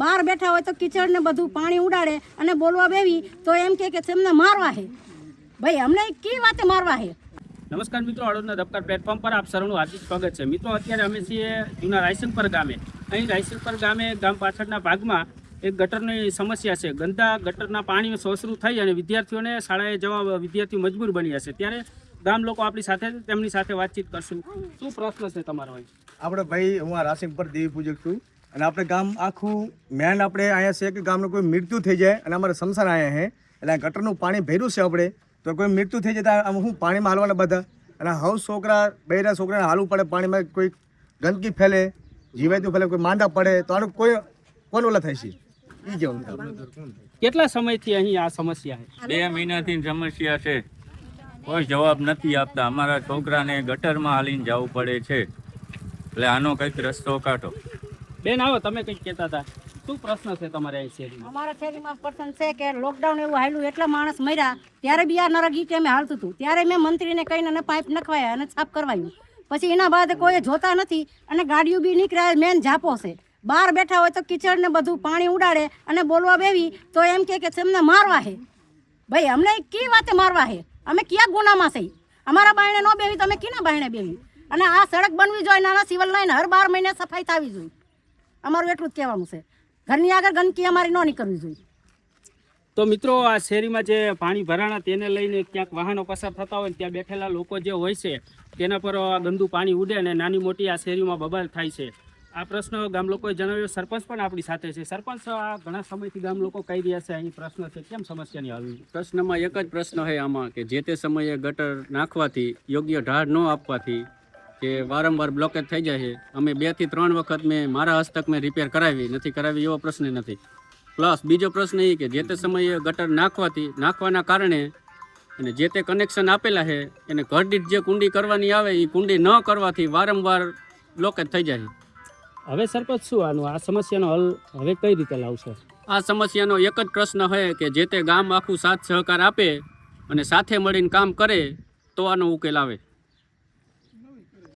બહાર બેઠા હોય તો કિચડ ને બધું પાણી ઉડાડે અને બોલવા બેવી તો એમ કે તેમને મારવા હે. ભાઈ અમને કી વાતે મારવા હે. નમસ્કાર મિત્રો, હળવદના ધબકાર પ્લેટફોર્મ પર આપ સૌનું હાર્દિક સ્વાગત છે. મિત્રો, અત્યારે અમે છીએ જૂના રાયસંગપર ગામે. અહીં રાયસંગપર ગામે ગામ પાછળના ભાગમાં એક ગટરની સમસ્યા છે. ગંદા ગટરના પાણી સોસરું થઈ અને વિદ્યાર્થીઓને શાળાએ જવા વિદ્યાર્થીઓ મજબૂર બન્યા છે. ત્યારે ગામ લોકો આપણી સાથે તેમની સાથે વાતચીત કરશું. શું પ્રશ્ન છે તમારો? આપણે ભાઈ હું આ રાસિંગપર દેવી પૂજક છું અને આપણે ગામ આખું મેન આપણે અહીંયા છે કે ગામનું કોઈ મૃત્યુ થઈ જાય અને અમારે સમસાન અહીંયા છે એટલે આ ગટરનું પાણી ભર્યું છે આપણે તો કોઈ મૃત્યુ થઈ જાય તો હું પાણીમાં હાલવાના બધા અને હવે છોકરા બૈરા છોકરાને હાલવું પડે પાણીમાં, કોઈ ગંદકી ફેલે, જીવાતું ફેલે, કોઈ માંદા પડે તો આનું કોઈ કોણ ઓલા થાય છે એ જેવું. કેટલા સમયથી અહીં આ સમસ્યા છે? 2 મહિનાથી સમસ્યા છે, કોઈ જવાબ નથી આપતા. અમારા છોકરાને ગટરમાં હાલીને જવું પડે છે, એટલે આનો કંઈક રસ્તો કાઢો. બેન આવો, તમે કંઈક કહેતા હતા. શું પ્રશ્ન છે તમારે અહીં શેરીમાં? અમારા શેરીમાં પ્રશ્ન છે કે લોકડાઉન એવું હાલ્યું એટલા માણસ મર્યા ત્યારે બી આ નરગી અમે હાલતું હતું ત્યારે મેં મંત્રીને કહીને અને પાઇપ નખવાયા અને સાફ કરવાયું. પછી એના બાદ કોઈ જોતા નથી અને ગાડીઓ બી નીકળ્યા. મેન ઝાપો છે, બહાર બેઠા હોય તો કિચડ ને બધું પાણી ઉડાડે અને બોલવા બેવી તો એમ કે તેમને મારવા હે. ભાઈ અમને કી વાતે મારવા હે? અમે ક્યાં ગુનામાં છે? અમારા બાયણે ન બેવી તો અમે કીના બાયણે બેવી? અને આ સડક બનવી જોઈએ, નાના સિવિલ લાઈન હર 12 મહિને સફાઈ થવી જોઈએ. અમારું એટલું જ કહેવાનું છે. ઘરની આગળ ગંદકી અમારી ન નીકળવી જોઈએ. તો મિત્રો, આ શેરીમાં જે પાણી ભરાણા તેને લઈને ક્યાંક વાહનો પસાર થતા હોય ત્યાં બેઠેલા લોકો જે હોય છે તેના પર ગંદુ પાણી ઉડે અને નાની મોટી આ શેરીમાં બબાલ થાય છે. આ પ્રશ્ન ગામ લોકોએ જણાવ્યો. સરપંચ પણ આપણી સાથે છે. સરપંચ, આ ઘણા સમયથી ગામ લોકો કહી રહ્યા છે અહીં પ્રશ્ન છે, કેમ સમસ્યાની હલ? પ્રશ્નમાં એક જ પ્રશ્ન છે આમાં કે જે તે સમયે ગટર નાખવાથી, યોગ્ય ઢાળ ન આપવાથી કે વારંવાર બ્લોકેજ થઈ જાય છે. અમે 2 થી 3 વખત મેં મારા હસ્તક મેં રિપેર કરાવી નથી એવો પ્રશ્ન નથી. પ્લસ બીજો પ્રશ્ન એ કે જે તે સમયે ગટર નાખવાના કારણે અને જે તે કનેક્શન આપેલા છે એને ઘર દીઠ જે કુંડી કરવાની આવે એ કુંડી ન કરવાથી વારંવાર બ્લોકેજ થઈ જાય છે. હવે સરપંચ, શું આનું આ સમસ્યાનો હલ હવે કઈ રીતે લાવશો? આ સમસ્યાનો એક જ પ્રશ્ન છે કે જે તે ગામ આખું સાથ સહકાર આપે અને સાથે મળીને કામ કરે તો આનો ઉકેલ આવે.